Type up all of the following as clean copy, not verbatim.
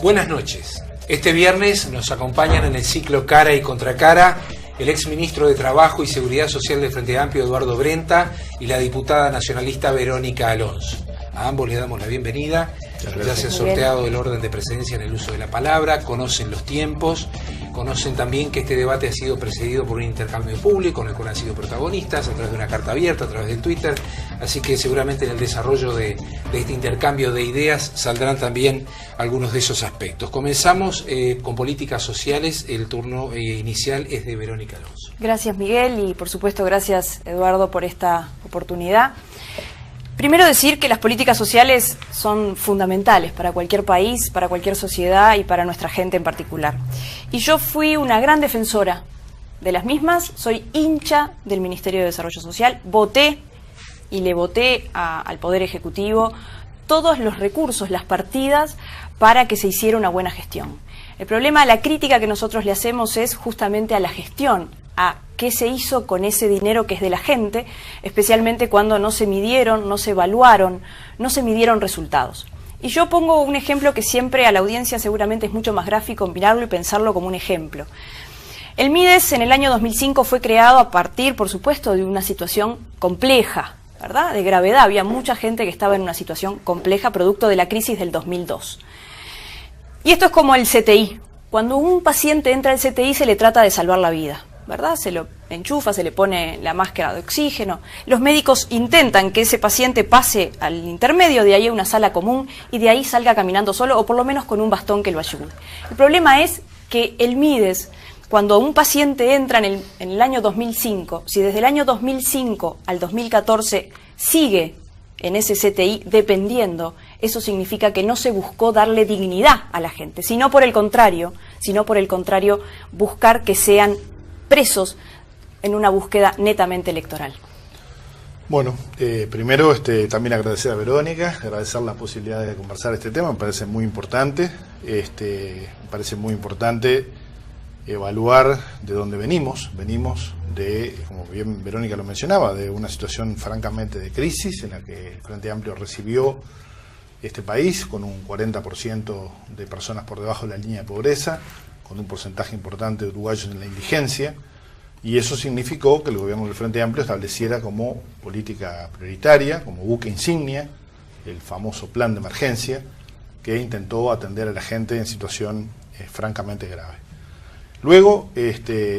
Buenas noches. Este viernes nos acompañan en el ciclo Cara y Contracara el exministro de Trabajo y Seguridad Social del Frente Amplio, Eduardo Brenta, y la diputada nacionalista Verónica Alonso. A ambos les damos la bienvenida. Ya se ha sorteado el orden de precedencia en el uso de la palabra, conocen los tiempos, conocen también que este debate ha sido precedido por un intercambio público en el cual han sido protagonistas a través de una carta abierta, a través del Twitter, así que seguramente en el desarrollo de este intercambio de ideas saldrán también algunos de esos aspectos. Comenzamos con políticas sociales, el turno inicial es de Verónica Alonso. Gracias, Miguel, y por supuesto gracias, Eduardo, por esta oportunidad. Primero decir que las políticas sociales son fundamentales para cualquier país, para cualquier sociedad y para nuestra gente en particular. Y yo fui una gran defensora de las mismas, soy hincha del Ministerio de Desarrollo Social, voté y le voté al Poder Ejecutivo todos los recursos, las partidas para que se hiciera una buena gestión. El problema, la crítica que nosotros le hacemos es justamente a la gestión, a qué se hizo con ese dinero que es de la gente, especialmente cuando no se midieron, no se evaluaron, no se midieron resultados. Y yo pongo un ejemplo que siempre a la audiencia seguramente es mucho más gráfico mirarlo y pensarlo como un ejemplo. El MIDES en el año 2005 fue creado a partir, por supuesto, de una situación compleja, ¿verdad? De gravedad. Había mucha gente que estaba en una situación compleja producto de la crisis del 2002. Y esto es como el CTI. Cuando un paciente entra al CTI se le trata de salvar la vida, ¿verdad? Se lo enchufa, se le pone la máscara de oxígeno. Los médicos intentan que ese paciente pase al intermedio, de ahí a una sala común, y de ahí salga caminando solo, o por lo menos con un bastón que lo ayude. El problema es que el MIDES, cuando un paciente entra en el año 2005, si desde el año 2005 al 2014 sigue en ese CTI dependiendo, eso significa que no se buscó darle dignidad a la gente, sino por el contrario, buscar que sean presos en una búsqueda netamente electoral. Bueno, primero también agradecer a Verónica, agradecer la posibilidad de conversar este tema, me parece muy importante, evaluar de dónde venimos de, como bien Verónica lo mencionaba, de una situación francamente de crisis en la que el Frente Amplio recibió este país con un 40% de personas por debajo de la línea de pobreza, con un porcentaje importante de uruguayos en la indigencia, y eso significó que el gobierno del Frente Amplio estableciera como política prioritaria, como buque insignia, el famoso plan de emergencia, que intentó atender a la gente en situación francamente grave. Luego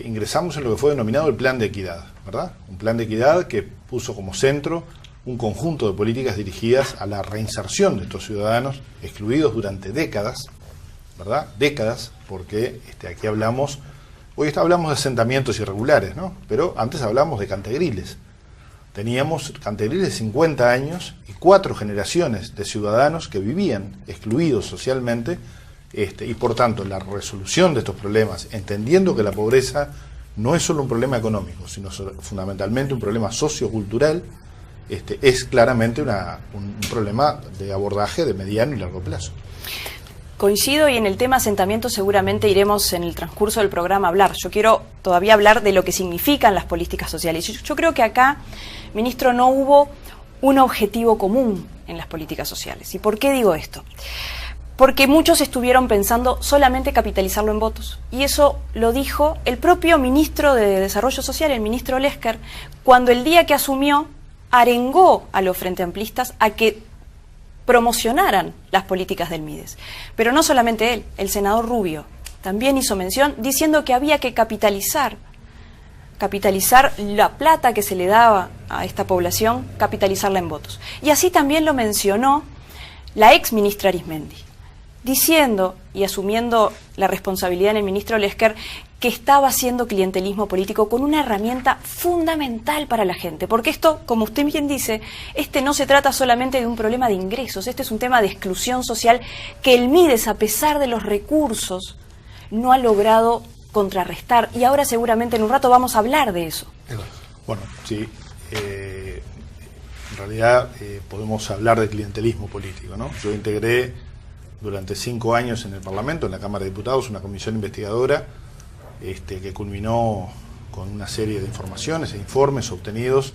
ingresamos en lo que fue denominado el plan de equidad, ¿verdad? Un plan de equidad que puso como centro un conjunto de políticas dirigidas a la reinserción de estos ciudadanos excluidos durante décadas, ¿verdad? Décadas, porque aquí hablamos de asentamientos irregulares, ¿no? Pero antes hablamos de cantegriles. Teníamos cantegriles de 50 años y 4 generaciones de ciudadanos que vivían excluidos socialmente, y por tanto la resolución de estos problemas, entendiendo que la pobreza no es solo un problema económico, sino fundamentalmente un problema sociocultural, es claramente un problema de abordaje de mediano y largo plazo. Coincido, y en el tema asentamiento seguramente iremos en el transcurso del programa a hablar. Yo quiero todavía hablar de lo que significan las políticas sociales. Yo creo que acá, ministro, no hubo un objetivo común en las políticas sociales. ¿Y por qué digo esto? Porque muchos estuvieron pensando solamente capitalizarlo en votos. Y eso lo dijo el propio ministro de Desarrollo Social, el ministro Lesker, cuando el día que asumió arengó a los frente amplistas a que promocionaran las políticas del MIDES. Pero no solamente él, el senador Rubio también hizo mención diciendo que había que capitalizar la plata que se le daba a esta población, capitalizarla en votos. Y así también lo mencionó la ex ministra Arizmendi, diciendo y asumiendo la responsabilidad en el ministro Lesker que estaba haciendo clientelismo político con una herramienta fundamental para la gente, porque esto, como usted bien dice, no se trata solamente de un problema de ingresos, es un tema de exclusión social que el MIDES, a pesar de los recursos, no ha logrado contrarrestar, y ahora seguramente en un rato vamos a hablar de eso. Bueno, sí, en realidad podemos hablar de clientelismo político, ¿no? Yo integré durante 5 años en el Parlamento, en la Cámara de Diputados, una comisión investigadora que culminó con una serie de informaciones e informes obtenidos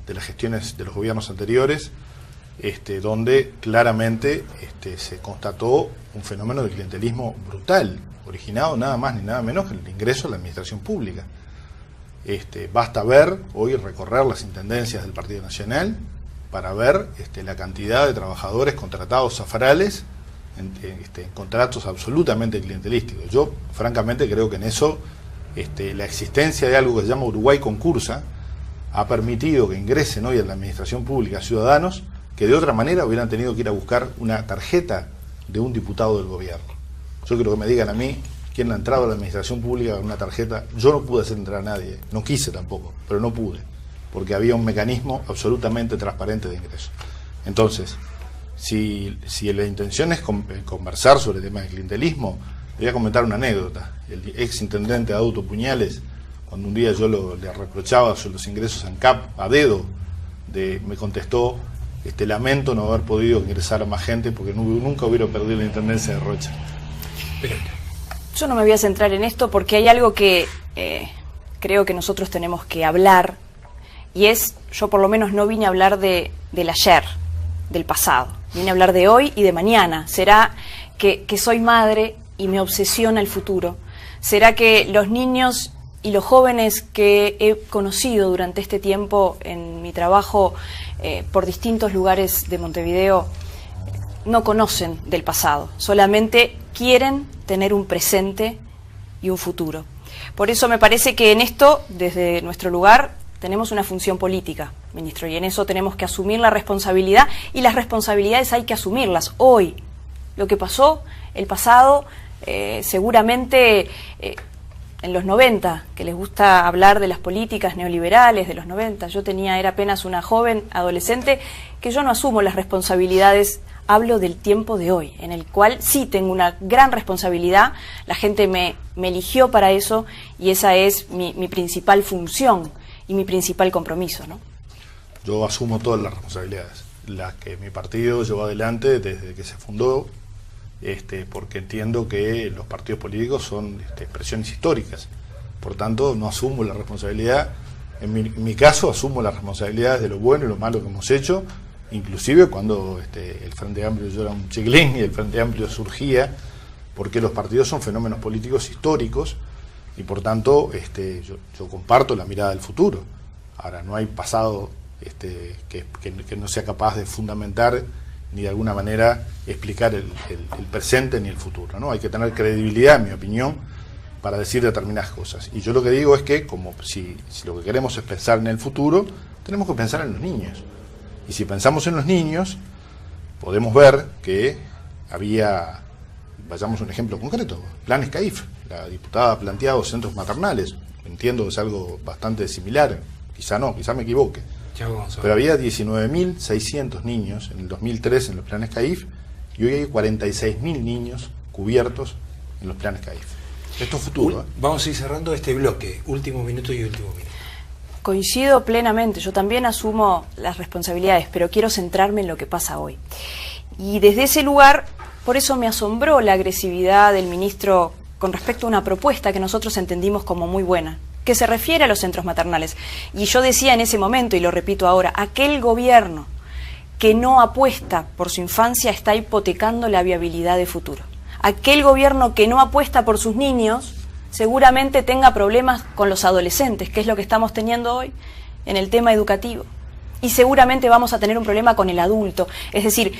de las gestiones de los gobiernos anteriores, donde claramente se constató un fenómeno de clientelismo brutal, originado nada más ni nada menos que el ingreso a la administración pública. Basta ver, hoy recorrer las intendencias del Partido Nacional para ver la cantidad de trabajadores contratados zafarales en contratos absolutamente clientelísticos. Yo francamente creo que en eso la existencia de algo que se llama Uruguay Concursa ha permitido que ingresen hoy a la administración pública ciudadanos que de otra manera hubieran tenido que ir a buscar una tarjeta de un diputado del gobierno. Yo quiero que me digan a mí quién ha entrado a la administración pública con una tarjeta. Yo no pude hacer entrar a nadie, no quise tampoco, pero no pude, porque había un mecanismo absolutamente transparente de ingreso. Entonces, si la intención es conversar sobre el tema del clientelismo, le voy a comentar una anécdota. El ex intendente Adauto Puñales, cuando un día yo le reprochaba sobre los ingresos ANCAP a dedo, me contestó: lamento no haber podido ingresar a más gente porque nunca hubiera perdido la intendencia de Rocha. Yo no me voy a centrar en esto porque hay algo que creo que nosotros tenemos que hablar, y yo por lo menos no vine a hablar del ayer, del pasado, vine a hablar de hoy y de mañana. ¿Será que soy madre y me obsesiona el futuro? ¿Será que los niños y los jóvenes que he conocido durante este tiempo en mi trabajo por distintos lugares de Montevideo no conocen del pasado, solamente quieren tener un presente y un futuro? Por eso me parece que en esto, desde nuestro lugar, tenemos una función política, ministro, y en eso tenemos que asumir la responsabilidad, y las responsabilidades hay que asumirlas hoy. Lo que pasó, el pasado, seguramente en los 90, que les gusta hablar de las políticas neoliberales de los 90, era apenas una joven adolescente, que yo no asumo las responsabilidades. Hablo del tiempo de hoy, en el cual sí tengo una gran responsabilidad. La gente me eligió para eso, y esa es mi principal función y mi principal compromiso, ¿no? Yo asumo todas las responsabilidades, las que mi partido llevó adelante desde que se fundó, porque entiendo que los partidos políticos son expresiones históricas. Por tanto, no asumo la responsabilidad. En mi caso, asumo las responsabilidades de lo bueno y lo malo que hemos hecho, inclusive cuando el Frente Amplio, yo era un chiquilín y el Frente Amplio surgía, porque los partidos son fenómenos políticos históricos y por tanto yo comparto la mirada del futuro. Ahora, no hay pasado que no sea capaz de fundamentar ni de alguna manera explicar el presente ni el futuro, ¿no? Hay que tener credibilidad, en mi opinión, para decir determinadas cosas. Y yo lo que digo es que, como si lo que queremos es pensar en el futuro, tenemos que pensar en los niños. Y si pensamos en los niños, podemos ver que vayamos a un ejemplo concreto, planes CAIF. La diputada ha planteado centros maternales. Entiendo que es algo bastante similar, quizá no, quizá me equivoque. Pero había 19.600 niños en el 2003 en los planes CAIF, y hoy hay 46.000 niños cubiertos en los planes CAIF. Esto es futuro. Vamos a ir cerrando este bloque, último minuto y último minuto. Coincido plenamente, yo también asumo las responsabilidades, pero quiero centrarme en lo que pasa hoy. Y desde ese lugar, por eso me asombró la agresividad del ministro con respecto a una propuesta que nosotros entendimos como muy buena, que se refiere a los centros maternales. Y yo decía en ese momento, y lo repito ahora, aquel gobierno que no apuesta por su infancia está hipotecando la viabilidad de futuro. Aquel gobierno que no apuesta por sus niños seguramente tenga problemas con los adolescentes, que es lo que estamos teniendo hoy en el tema educativo. Y seguramente vamos a tener un problema con el adulto. Es decir,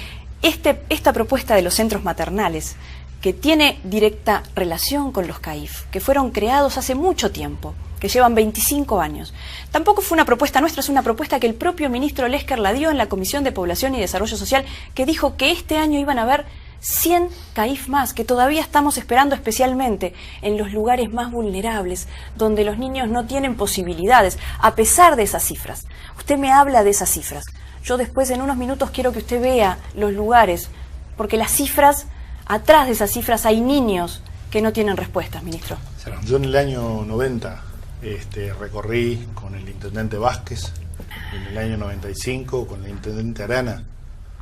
esta propuesta de los centros maternales, que tiene directa relación con los CAIF, que fueron creados hace mucho tiempo, que llevan 25 años. Tampoco fue una propuesta nuestra, es una propuesta que el propio ministro Lesker la dio en la Comisión de Población y Desarrollo Social, que dijo que este año iban a haber 100 CAIF más, que todavía estamos esperando, especialmente en los lugares más vulnerables, donde los niños no tienen posibilidades, a pesar de esas cifras. Usted me habla de esas cifras. Yo después, en unos minutos, quiero que usted vea los lugares, porque las cifras, atrás de esas cifras hay niños que no tienen respuestas, ministro. Yo en el año 90 recorrí con el intendente Vázquez, en el año 95 con el intendente Arana,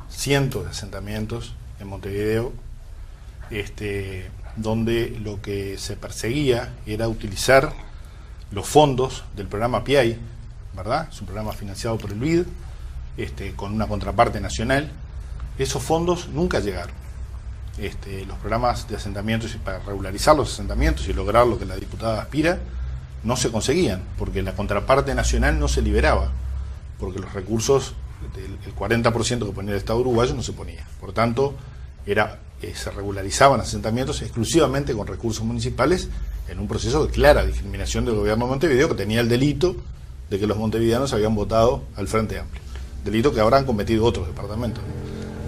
cientos de asentamientos en Montevideo, donde lo que se perseguía era utilizar los fondos del programa PIAI, ¿verdad? Es un programa financiado por el BID, con una contraparte nacional. Esos fondos nunca llegaron. Los programas de asentamientos y para regularizar los asentamientos y lograr lo que la diputada aspira no se conseguían, porque la contraparte nacional no se liberaba, porque los recursos, el 40% que ponía el Estado uruguayo no se ponía. Por tanto, se regularizaban asentamientos exclusivamente con recursos municipales en un proceso de clara discriminación del gobierno de Montevideo, que tenía el delito de que los montevideanos habían votado al Frente Amplio, delito que ahora han cometido otros departamentos.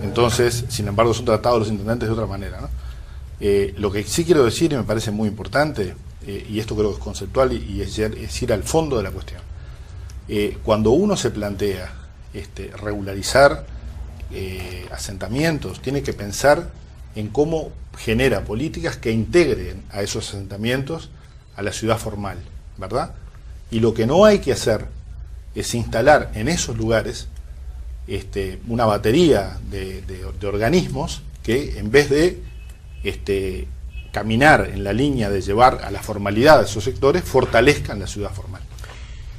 Entonces, sin embargo, son tratados los intendentes de otra manera, ¿no? Lo que sí quiero decir, y me parece muy importante, y esto creo que es conceptual y es ir al fondo de la cuestión. Cuando uno se plantea regularizar asentamientos, tiene que pensar en cómo genera políticas que integren a esos asentamientos a la ciudad formal, ¿verdad? Y lo que no hay que hacer es instalar en esos lugares una batería de organismos que, en vez de caminar en la línea de llevar a la formalidad de esos sectores, fortalezcan la ciudad formal.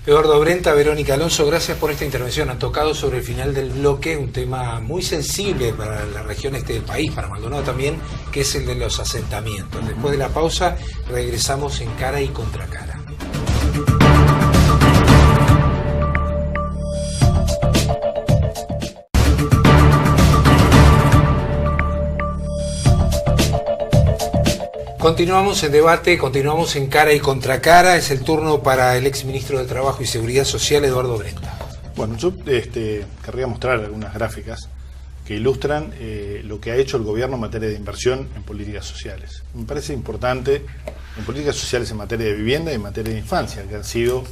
Eduardo Brenta, Verónica Alonso, gracias por esta intervención. Han tocado sobre el final del bloque un tema muy sensible para la región del país, para Maldonado también, que es el de los asentamientos. Después de la pausa, regresamos en Cara y Contra Cara. Continuamos en debate, continuamos en Cara y Contra Cara. Es el turno para el exministro de Trabajo y Seguridad Social, Eduardo Brenta. Bueno, yo querría mostrar algunas gráficas que ilustran lo que ha hecho el gobierno en materia de inversión en políticas sociales. Me parece importante en políticas sociales en materia de vivienda y en materia de infancia, que han sido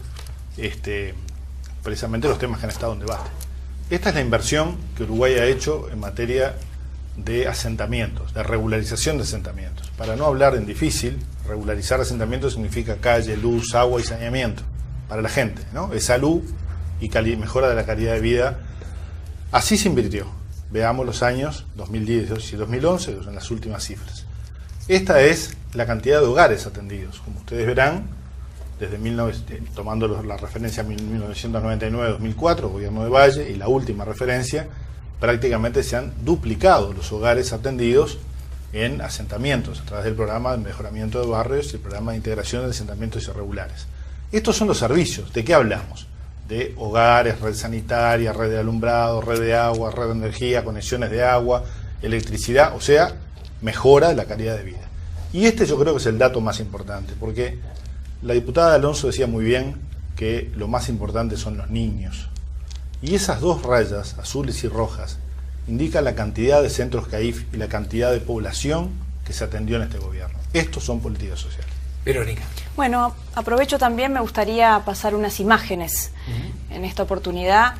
precisamente los temas que han estado en debate. Esta es la inversión que Uruguay ha hecho en materia de asentamientos, de regularización de asentamientos. Para no hablar en difícil, regularizar asentamientos significa calle, luz, agua y saneamiento para la gente, ¿no? Es salud y mejora de la calidad de vida. Así se invirtió. Veamos los años 2010 y 2011, que son las últimas cifras. Esta es la cantidad de hogares atendidos. Como ustedes verán, desde tomando la referencia 1999-2004, gobierno de Valle, y la última referencia, prácticamente se han duplicado los hogares atendidos en asentamientos a través del programa de mejoramiento de barrios y el programa de integración de asentamientos irregulares. Estos son los servicios. ¿De qué hablamos? De hogares, red sanitaria, red de alumbrado, red de agua, red de energía, conexiones de agua, electricidad, o sea, mejora de la calidad de vida. Y yo creo que es el dato más importante, porque la diputada Alonso decía muy bien que lo más importante son los niños. Y esas dos rayas, azules y rojas, indican la cantidad de centros CAIF y la cantidad de población que se atendió en este gobierno. Estos son políticas sociales. Verónica. Bueno, aprovecho también, me gustaría pasar unas imágenes en esta oportunidad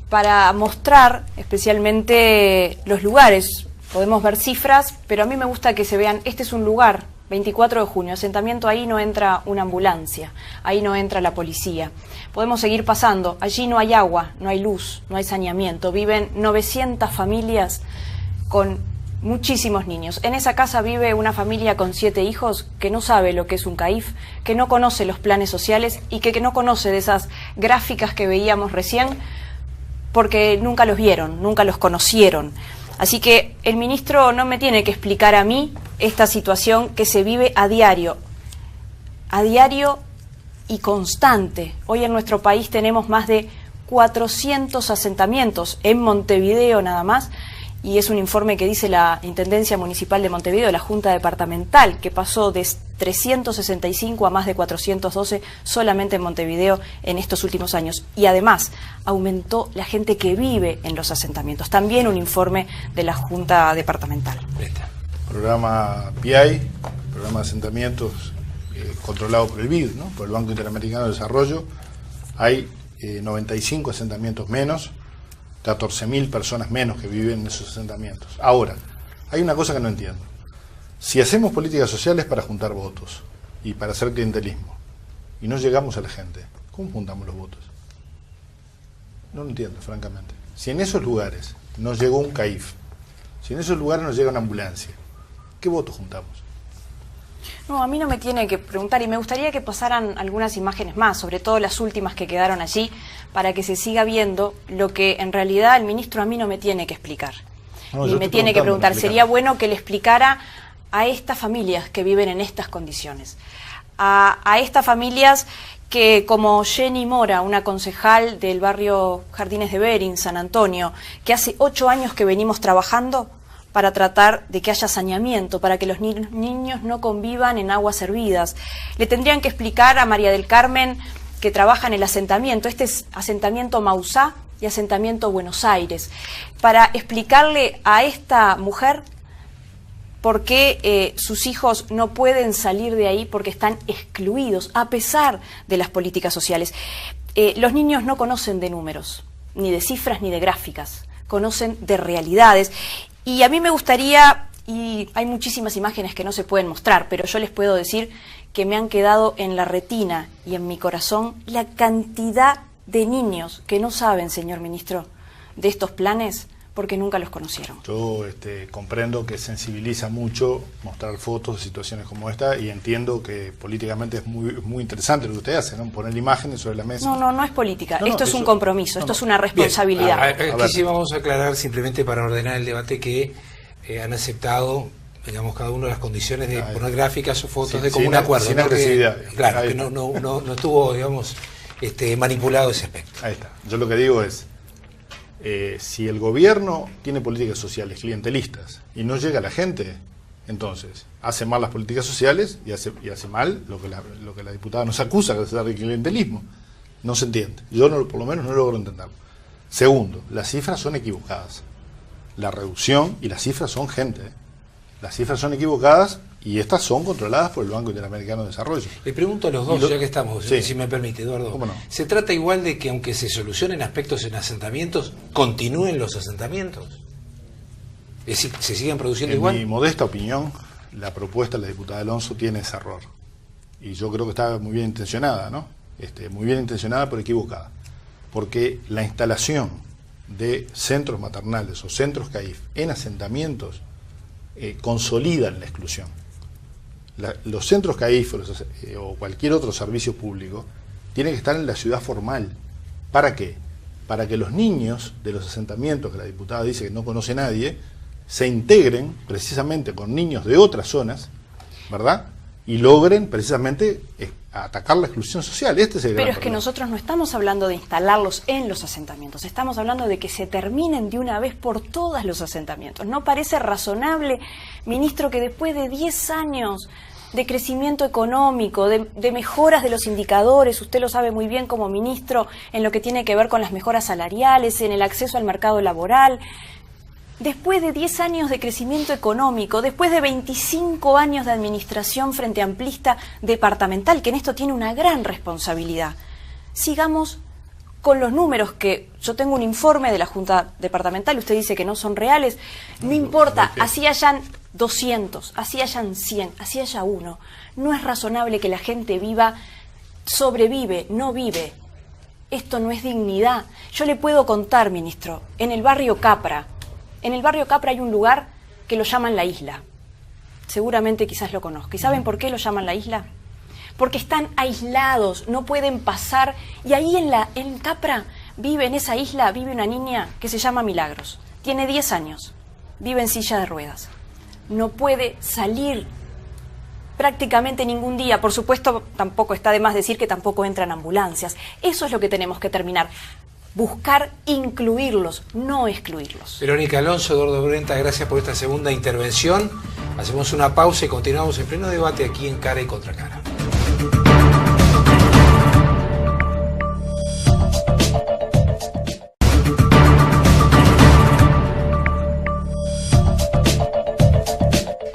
para mostrar especialmente los lugares. Podemos ver cifras, pero a mí me gusta que se vean, este es un lugar, 24 de junio, asentamiento, ahí no entra una ambulancia, ahí no entra la policía. Podemos seguir pasando, allí no hay agua, no hay luz, no hay saneamiento, viven 900 familias con muchísimos niños. En esa casa vive una familia con 7 hijos que no sabe lo que es un CAIF, que no conoce los planes sociales y que no conoce de esas gráficas que veíamos recién porque nunca los vieron, nunca los conocieron. Así que el ministro no me tiene que explicar a mí esta situación que se vive a diario y constante. Hoy en nuestro país tenemos más de 400 asentamientos en Montevideo nada más, y es un informe que dice la Intendencia Municipal de Montevideo, la Junta Departamental, que pasó de 365 a más de 412 solamente en Montevideo en estos últimos años. Y además aumentó la gente que vive en los asentamientos. También un informe de la Junta Departamental. Programa PI, programa de asentamientos controlado por el BID, ¿no? Por el Banco Interamericano de Desarrollo. Hay 95 asentamientos menos, 14.000 personas menos que viven en esos asentamientos. Ahora, hay una cosa que no entiendo. Si hacemos políticas sociales para juntar votos y para hacer clientelismo y no llegamos a la gente, ¿cómo juntamos los votos? No lo entiendo, francamente. Si en esos lugares no llegó un CAIF, si en esos lugares no llega una ambulancia, ¿qué votos juntamos? No, a mí no me tiene que preguntar y me gustaría que pasaran algunas imágenes más, sobre todo las últimas que quedaron allí, para que se siga viendo lo que en realidad el ministro a mí no me tiene que explicar. No, y me tiene que preguntar, sería bueno que le explicara a estas familias que viven en estas condiciones, a estas familias que, como Jenny Mora, una concejal del barrio Jardines de Berín, San Antonio, que hace 8 años que venimos trabajando para tratar de que haya saneamiento, para que los niños no convivan en aguas hervidas. Le tendrían que explicar a María del Carmen, que trabaja en el asentamiento, este es asentamiento Mausá y asentamiento Buenos Aires, para explicarle a esta mujer por qué sus hijos no pueden salir de ahí porque están excluidos, a pesar de las políticas sociales. Los niños no conocen de números, ni de cifras, ni de gráficas, conocen de realidades. Y a mí me gustaría, y hay muchísimas imágenes que no se pueden mostrar, pero yo les puedo decir que me han quedado en la retina y en mi corazón la cantidad de niños que no saben, señor ministro, de estos planes porque nunca los conocieron. Yo comprendo que sensibiliza mucho mostrar fotos de situaciones como esta y entiendo que políticamente es muy interesante lo que usted hace, ¿no? Poner imágenes sobre la mesa. No es política, esto es un compromiso, esto es una responsabilidad. Aquí sí vamos a aclarar simplemente para ordenar el debate que han aceptado, digamos, cada uno de las condiciones de poner gráficas o fotos de común acuerdo. Sin agresividad. Claro, que no estuvo, digamos, manipulado ese aspecto. Ahí está. Yo lo que digo es, si el gobierno tiene políticas sociales clientelistas y no llega a la gente, entonces hace mal las políticas sociales y hace mal lo que la diputada nos acusa de ser de clientelismo. No se entiende. Yo por lo menos no logro entenderlo. Segundo, las cifras son equivocadas. La reducción y las cifras son gente. Las cifras son equivocadas y estas son controladas por el Banco Interamericano de Desarrollo. Le pregunto a los dos, ya que estamos, sí, si me permite, Eduardo. ¿Cómo no? ¿Se trata igual de que aunque se solucionen aspectos en asentamientos, continúen los asentamientos? Es decir, ¿se siguen produciendo igual? En mi modesta opinión, la propuesta de la diputada Alonso tiene ese error. Y yo creo que está muy bien intencionada, ¿no? Muy bien intencionada pero equivocada. Porque la instalación de centros maternales o centros CAIF en asentamientos consolidan la exclusión. Los centros CAIF o cualquier otro servicio público tienen que estar en la ciudad formal. ¿Para qué? Para que los niños de los asentamientos, que la diputada dice que no conoce nadie, se integren precisamente con niños de otras zonas, ¿verdad? Y logren precisamente atacar la exclusión social. Este es el gran Pero es que problema. nosotros no estamos hablando de instalarlos en los asentamientos, estamos hablando de que se terminen de una vez por todas los asentamientos. ¿No parece razonable, ministro, que después de 10 años de crecimiento económico, de mejoras de los indicadores, usted lo sabe muy bien como ministro, en lo que tiene que ver con las mejoras salariales, en el acceso al mercado laboral, después de 10 años de crecimiento económico, después de 25 años de administración frente amplista departamental, que en esto tiene una gran responsabilidad, sigamos con los números que yo tengo un informe de la Junta Departamental, usted dice que no son reales, no importa, así hayan 200, así hayan 100, así haya 1. No es razonable que la gente sobrevive, no vive. Esto no es dignidad. Yo le puedo contar, ministro, en el barrio Capra hay un lugar que lo llaman La Isla. Seguramente quizás lo conozca. ¿Y saben por qué lo llaman La Isla? Porque están aislados, no pueden pasar. Y ahí en Capra en esa isla vive una niña que se llama Milagros. Tiene 10 años, vive en silla de ruedas. No puede salir prácticamente ningún día. Por supuesto, tampoco está de más decir que tampoco entran ambulancias. Eso es lo que tenemos que terminar. Buscar incluirlos, no excluirlos. Verónica Alonso, Eduardo Brenta, gracias por esta segunda intervención. Hacemos una pausa y continuamos en pleno debate aquí en Cara y Contra Cara.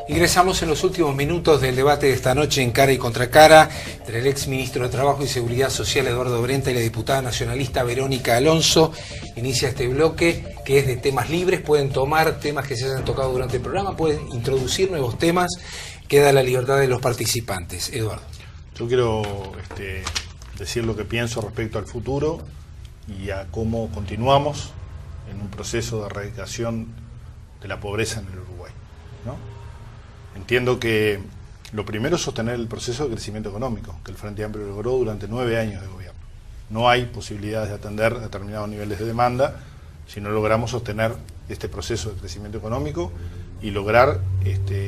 Ingresamos en los últimos minutos del debate de esta noche en Cara y Contra Cara entre el ex ministro de Trabajo y Seguridad Social Eduardo Brenta y la diputada nacionalista Verónica Alonso. Inicia este bloque que es de temas libres, pueden tomar temas que se hayan tocado durante el programa, pueden introducir nuevos temas, queda la libertad de los participantes. Eduardo. Yo quiero decir lo que pienso respecto al futuro y a cómo continuamos en un proceso de erradicación de la pobreza en el Uruguay, ¿no? Entiendo que Lo primero es sostener el proceso de crecimiento económico que el Frente Amplio logró durante 9 años de gobierno. No hay posibilidades de atender determinados niveles de demanda si no logramos sostener este proceso de crecimiento económico y lograr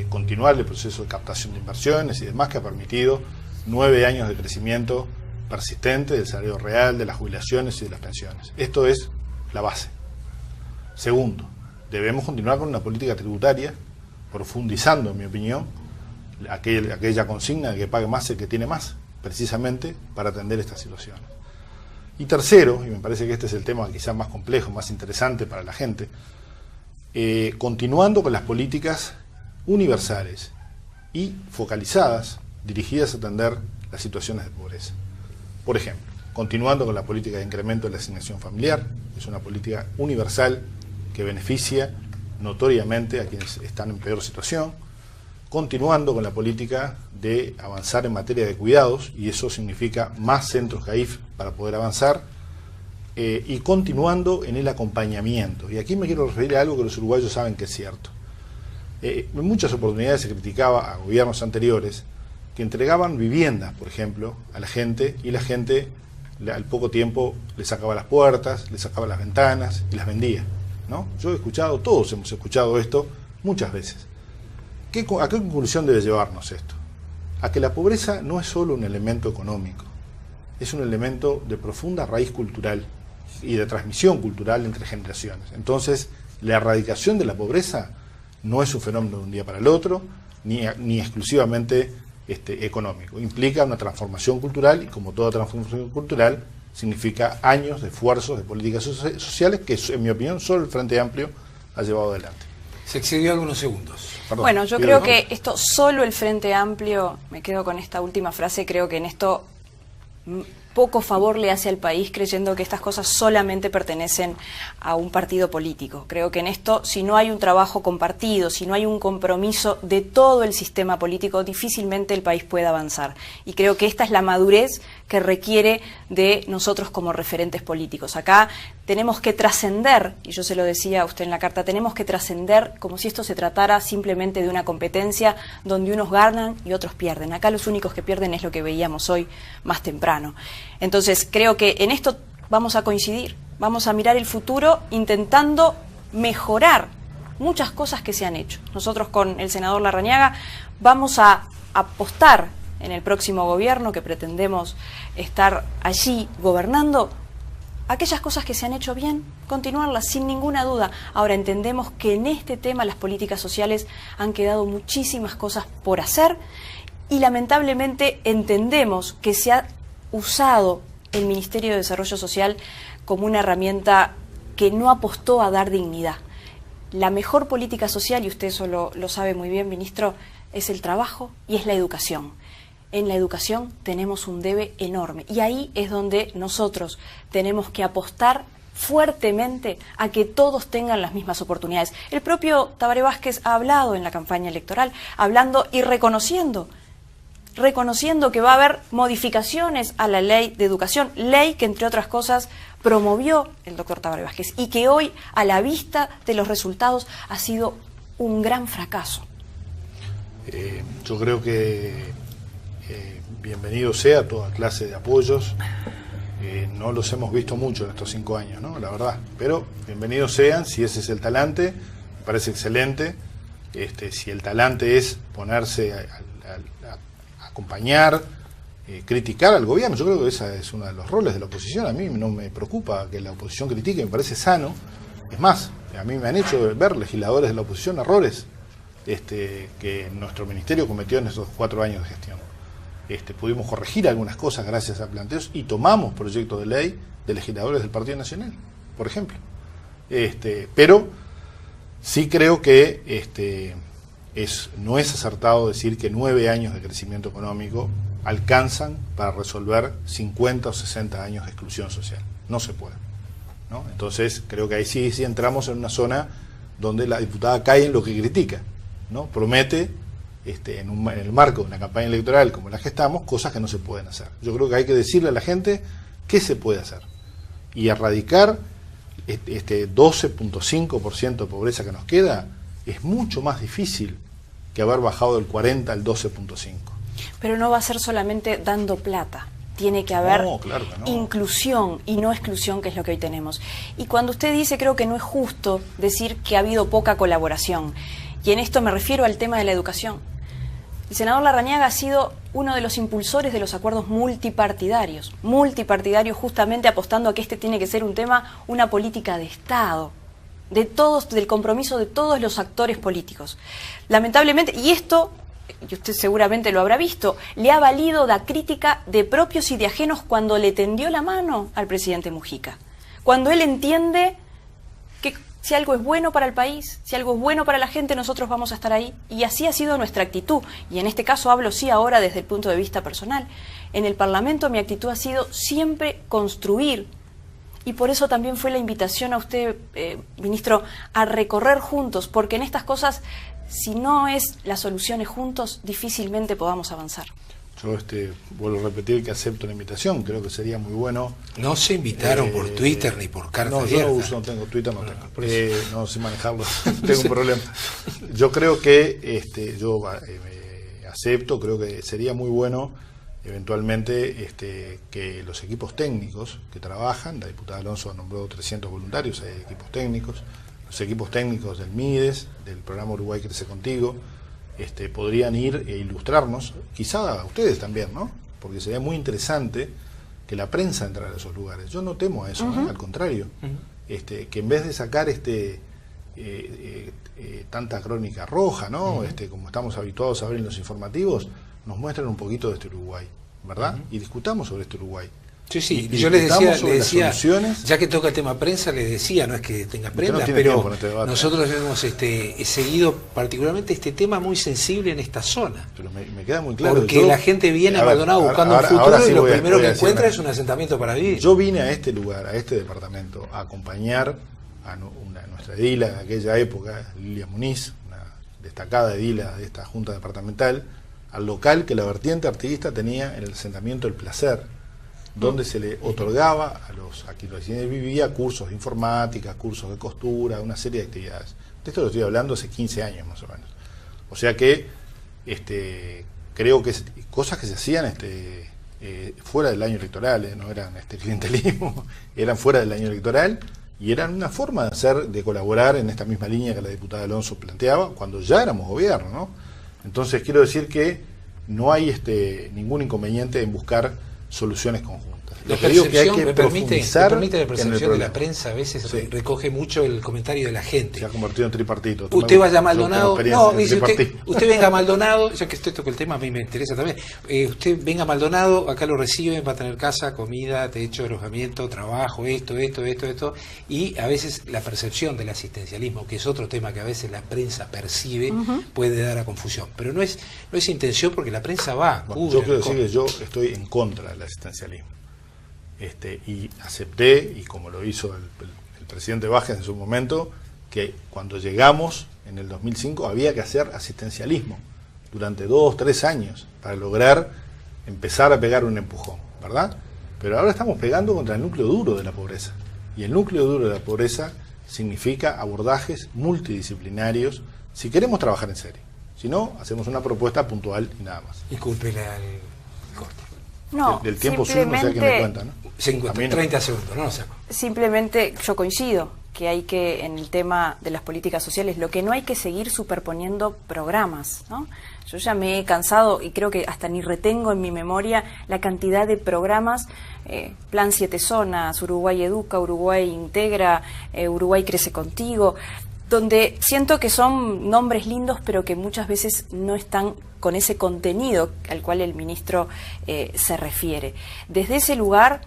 continuar el proceso de captación de inversiones y demás que ha permitido 9 años de crecimiento persistente del salario real, de las jubilaciones y de las pensiones. Esto es la base. Segundo, debemos continuar con una política tributaria, profundizando, en mi opinión, aquella consigna de que pague más el que tiene más, precisamente para atender estas situaciones. Y tercero, y me parece que este es el tema quizás más complejo, más interesante para la gente, continuando con las políticas universales y focalizadas, dirigidas a atender las situaciones de pobreza. Por ejemplo, continuando con la política de incremento de la asignación familiar, es una política universal que beneficia notoriamente a quienes están en peor situación, continuando con la política de avanzar en materia de cuidados, y eso significa más centros CAIF para poder avanzar, y continuando en el acompañamiento. Y aquí me quiero referir a algo que los uruguayos saben que es cierto. En muchas oportunidades se criticaba a gobiernos anteriores que entregaban viviendas, por ejemplo, a la gente, y la gente al poco tiempo le sacaba las puertas, le sacaba las ventanas y las vendía, ¿no? Yo he escuchado, todos hemos escuchado esto muchas veces. ¿A qué conclusión debe llevarnos esto? A que la pobreza no es solo un elemento económico, es un elemento de profunda raíz cultural y de transmisión cultural entre generaciones. Entonces, la erradicación de la pobreza no es un fenómeno de un día para el otro, ni exclusivamente económico. Implica una transformación cultural, y como toda transformación cultural, significa años de esfuerzos de políticas sociales que, en mi opinión, solo el Frente Amplio ha llevado adelante. Se excedió algunos segundos. Perdón, bueno, yo creo que esto, solo el Frente Amplio, me quedo con esta última frase, creo que en esto poco favor le hace al país creyendo que estas cosas solamente pertenecen a un partido político. Creo que en esto, si no hay un trabajo compartido, si no hay un compromiso de todo el sistema político, difícilmente el país pueda avanzar. Y creo que esta es la madurez que requiere de nosotros como referentes políticos. Acá tenemos que trascender, y yo se lo decía a usted en la carta, tenemos que trascender como si esto se tratara simplemente de una competencia donde unos ganan y otros pierden. Acá los únicos que pierden es lo que veíamos hoy más temprano. Entonces creo que en esto vamos a coincidir, vamos a mirar el futuro intentando mejorar muchas cosas que se han hecho. Nosotros con el senador Larrañaga vamos a apostar en el próximo gobierno, que pretendemos estar allí gobernando, aquellas cosas que se han hecho bien, continuarlas sin ninguna duda. Ahora entendemos que en este tema las políticas sociales han quedado muchísimas cosas por hacer y lamentablemente entendemos que se ha usado el Ministerio de Desarrollo Social como una herramienta que no apostó a dar dignidad. La mejor política social, y usted eso lo sabe muy bien, ministro, es el trabajo y es la educación. En la educación tenemos un debe enorme y ahí es donde nosotros tenemos que apostar fuertemente a que todos tengan las mismas oportunidades. El propio Tabaré Vázquez ha hablado en la campaña electoral, hablando y reconociendo que va a haber modificaciones a la ley de educación, ley que entre otras cosas promovió el doctor Tabaré Vázquez y que hoy a la vista de los resultados ha sido un gran fracaso. Yo creo que bienvenido sea toda clase de apoyos. No los hemos visto mucho en estos 5 años, ¿no? La verdad. Pero bienvenidos sean, si ese es el talante, me parece excelente. Si el talante es ponerse a acompañar, criticar al gobierno, yo creo que ese es uno de los roles de la oposición. A mí no me preocupa que la oposición critique, me parece sano. Es más, a mí me han hecho ver legisladores de la oposición errores que nuestro ministerio cometió en esos 4 años de gestión. Pudimos corregir algunas cosas gracias a planteos y tomamos proyectos de ley de legisladores del Partido Nacional, por ejemplo. Pero sí creo que no es acertado decir que 9 años de crecimiento económico alcanzan para resolver 50 o 60 años de exclusión social. No se puede, ¿no? Entonces creo que ahí sí entramos en una zona donde la diputada cae en lo que critica, ¿no? Promete en el marco de una campaña electoral como la que estamos, cosas que no se pueden hacer. Yo creo que hay que decirle a la gente qué se puede hacer y erradicar 12.5% de pobreza que nos queda es mucho más difícil que haber bajado del 40 al 12.5. Pero no va a ser solamente dando plata. Tiene que haber claro que no. inclusión y no exclusión, que es lo que hoy tenemos. Y cuando usted dice, creo que no es justo decir que ha habido poca colaboración, y en esto me refiero al tema de la educación. El senador Larrañaga ha sido uno de los impulsores de los acuerdos multipartidarios justamente apostando a que este tiene que ser un tema, una política de Estado, de todos, del compromiso de todos los actores políticos. Lamentablemente, y esto, y usted seguramente lo habrá visto, le ha valido la crítica de propios y de ajenos cuando le tendió la mano al presidente Mujica. Cuando él entiende que si algo es bueno para el país, si algo es bueno para la gente, nosotros vamos a estar ahí. Y así ha sido nuestra actitud. Y en este caso hablo sí ahora desde el punto de vista personal. En el Parlamento mi actitud ha sido siempre construir. Y por eso también fue la invitación a usted, ministro, a recorrer juntos, porque en estas cosas, si no es las soluciones juntos, difícilmente podamos avanzar. Yo vuelvo a repetir que acepto la invitación, creo que sería muy bueno. No se invitaron por Twitter ni por carta No, abierta. yo no uso, no tengo Twitter, no tengo. No sé manejarlo, tengo un problema. Yo creo que acepto, creo que sería muy bueno eventualmente que los equipos técnicos que trabajan, la diputada Alonso nombró 300 voluntarios, hay equipos técnicos, los equipos técnicos del MIDES, del programa Uruguay Crece Contigo, podrían ir e ilustrarnos, quizá a ustedes también, ¿no? Porque sería muy interesante que la prensa entrara a esos lugares. Yo no temo a eso, al contrario, que en vez de sacar tanta crónica roja, ¿no? Como estamos habituados a ver en los informativos, nos muestran un poquito de este Uruguay, ¿verdad? Y discutamos sobre este Uruguay. Sí, y yo les decía, soluciones. ya que toca el tema prensa, les decía, no es que tenga prenda, pero nosotros hemos seguido particularmente este tema muy sensible en esta zona. Pero me queda muy claro. Porque la gente viene a Maldonado buscando un futuro y lo primero que encuentra es un asentamiento para vivir. Yo vine a este lugar, a este departamento, a acompañar a nuestra edila de aquella época, Lilia Muniz, una destacada edila de esta junta departamental, al local que la vertiente artiguista tenía en el asentamiento El Placer, donde se le otorgaba a quienes vivía cursos de informática, cursos de costura, una serie de actividades. De esto lo estoy hablando hace 15 años más o menos. O sea que creo que cosas que se hacían fuera del año electoral, no eran clientelismo, eran fuera del año electoral y eran una forma de colaborar en esta misma línea que la diputada Alonso planteaba cuando ya éramos gobierno, ¿no? Entonces quiero decir que no hay ningún inconveniente en buscar soluciones conjuntas. La percepción, me permite la percepción de la prensa a veces recoge mucho el comentario de la gente. Se ha convertido en tripartito. Usted vaya a Maldonado, usted venga a Maldonado, ya que usted toca el tema, a mí me interesa también. Usted venga a Maldonado, acá lo reciben, va a tener casa, comida, techo, alojamiento, trabajo, esto, y a veces la percepción del asistencialismo, que es otro tema que a veces la prensa percibe, puede dar a confusión. Pero no es intención, porque la prensa va. Yo quiero decir que yo estoy en contra del asistencialismo. Y acepté, y como lo hizo el presidente Vázquez en su momento, que cuando llegamos en el 2005 había que hacer asistencialismo durante 2 o 3 años para lograr empezar a pegar un empujón, ¿verdad? Pero ahora estamos pegando contra el núcleo duro de la pobreza, y el núcleo duro de la pobreza significa abordajes multidisciplinarios si queremos trabajar en serio. Si no, hacemos una propuesta puntual y nada más. Discúlpele al corte. No, del tiempo suyo, no sé qué me cuenta, ¿no? 30 segundos, no lo sé. Simplemente yo coincido que hay que, en el tema de las políticas sociales, lo que no hay que seguir superponiendo programas, ¿no? Yo ya me he cansado y creo que hasta ni retengo en mi memoria la cantidad de programas, Plan 7 Zonas, Uruguay Educa, Uruguay Integra, Uruguay Crece Contigo, donde siento que son nombres lindos, pero que muchas veces no están con ese contenido al cual el ministro se refiere. Desde ese lugar,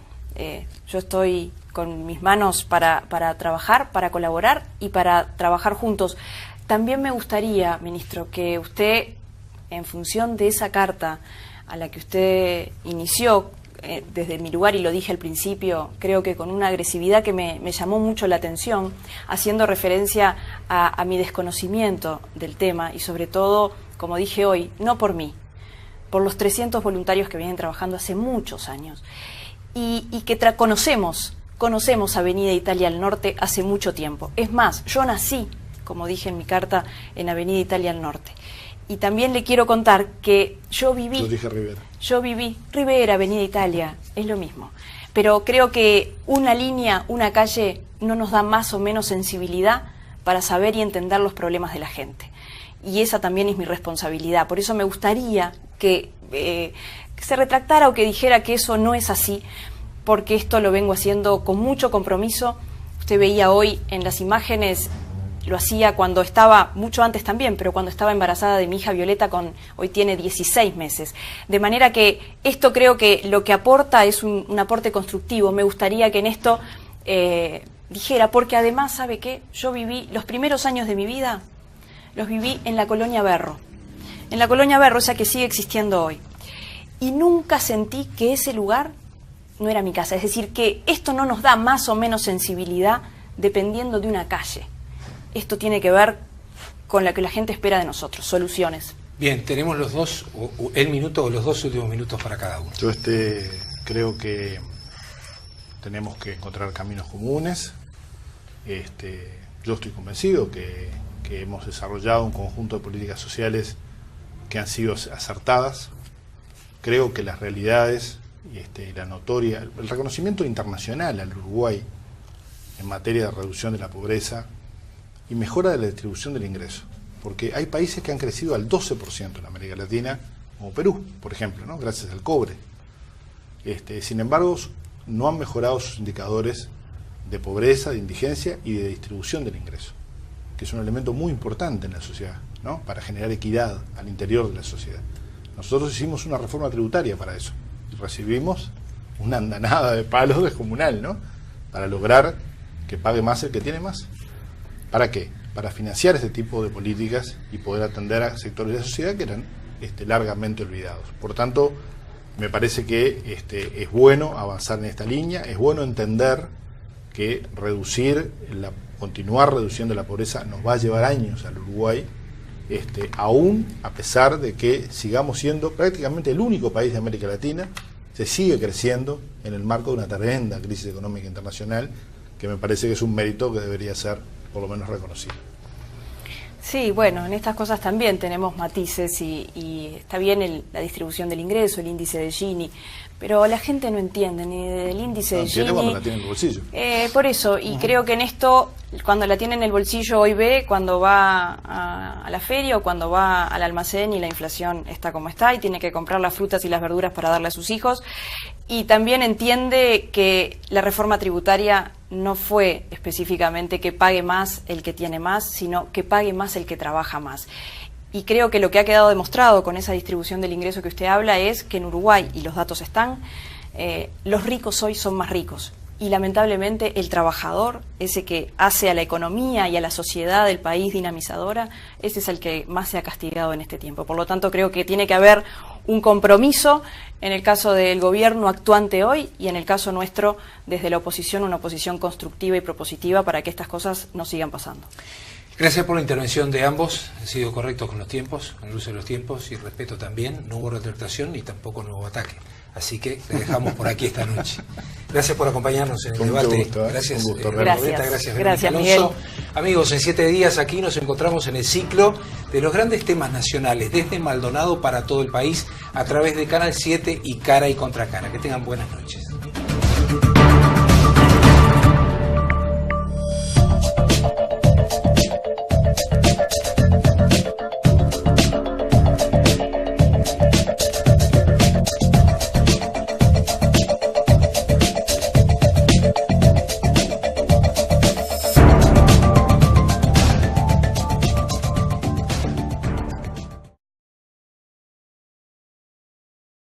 yo estoy con mis manos para trabajar, para colaborar y para trabajar juntos. También me gustaría, ministro, que usted, en función de esa carta a la que usted inició, desde mi lugar, y lo dije al principio, creo que con una agresividad que me llamó mucho la atención, haciendo referencia a mi desconocimiento del tema y sobre todo, como dije hoy, no por mí, por los 300 voluntarios que vienen trabajando hace muchos años y que conocemos Avenida Italia al Norte hace mucho tiempo. Es más, yo nací, como dije en mi carta, en Avenida Italia al Norte. Y también le quiero contar que yo viví... Yo dije Rivera. Yo viví Rivera, Avenida Italia, es lo mismo. Pero creo que una línea, una calle, no nos da más o menos sensibilidad para saber y entender los problemas de la gente. Y esa también es mi responsabilidad. Por eso me gustaría que se retractara o que dijera que eso no es así, porque esto lo vengo haciendo con mucho compromiso. Usted veía hoy en las imágenes, lo hacía cuando estaba, mucho antes también, pero cuando estaba embarazada de mi hija Violeta, hoy tiene 16 meses. De manera que esto creo que lo que aporta es un aporte constructivo. Me gustaría que en esto dijera, porque además, ¿sabe qué? Yo viví los primeros años de mi vida, los viví en la Colonia Berro. En la Colonia Berro, esa que sigue existiendo hoy. Y nunca sentí que ese lugar no era mi casa. Es decir, que esto no nos da más o menos sensibilidad dependiendo de una calle. Esto tiene que ver con lo que la gente espera de nosotros, soluciones. Bien, tenemos los dos, el minuto o los 2 últimos minutos para cada uno. Yo creo que tenemos que encontrar caminos comunes. Yo estoy convencido que hemos desarrollado un conjunto de políticas sociales que han sido acertadas. Creo que las realidades, la notoria, el reconocimiento internacional al Uruguay en materia de reducción de la pobreza y mejora de la distribución del ingreso, porque hay países que han crecido al 12% en América Latina, como Perú, por ejemplo, ¿no? Gracias al cobre. Sin embargo, no han mejorado sus indicadores de pobreza, de indigencia y de distribución del ingreso, que es un elemento muy importante en la sociedad, ¿no? Para generar equidad al interior de la sociedad. Nosotros hicimos una reforma tributaria para eso y recibimos una andanada de palos descomunal, ¿no? Para lograr que pague más el que tiene más. ¿Para qué? Para financiar este tipo de políticas y poder atender a sectores de la sociedad que eran largamente olvidados. Por tanto, me parece que es bueno avanzar en esta línea, es bueno entender que continuar reduciendo la pobreza nos va a llevar años al Uruguay, aún a pesar de que sigamos siendo prácticamente el único país de América Latina, se sigue creciendo en el marco de una tremenda crisis económica internacional, que me parece que es un mérito que debería ser por lo menos reconocido. Sí, bueno, en estas cosas también tenemos matices y está bien la distribución del ingreso, el índice de Gini, pero la gente no entiende ni del índice de Gini. Cuando la tiene en el bolsillo. Por eso, y creo que en esto, cuando la tiene en el bolsillo hoy ve, cuando va a la feria o cuando va al almacén y la inflación está como está y tiene que comprar las frutas y las verduras para darle a sus hijos, y también entiende que la reforma tributaria no fue específicamente que pague más el que tiene más, sino que pague más el que trabaja más. Y creo que lo que ha quedado demostrado con esa distribución del ingreso que usted habla es que en Uruguay, y los datos están, los ricos hoy son más ricos. Y lamentablemente el trabajador, ese que hace a la economía y a la sociedad del país dinamizadora, ese es el que más se ha castigado en este tiempo. Por lo tanto, creo que tiene que haber un compromiso en el caso del gobierno actuante hoy y en el caso nuestro desde la oposición, una oposición constructiva y propositiva para que estas cosas no sigan pasando. Gracias por la intervención de ambos, han sido correctos con los tiempos, con el uso de los tiempos y respeto también, no hubo retractación ni tampoco no hubo ataque. Así que le dejamos por aquí esta noche. Gracias por acompañarnos en el debate. Gusto, gracias, gracias Miguel. Amigos, en 7 días aquí nos encontramos en el ciclo de los grandes temas nacionales, desde Maldonado para todo el país, a través de Canal 7 y Cara y Contra Cara. Que tengan buenas noches.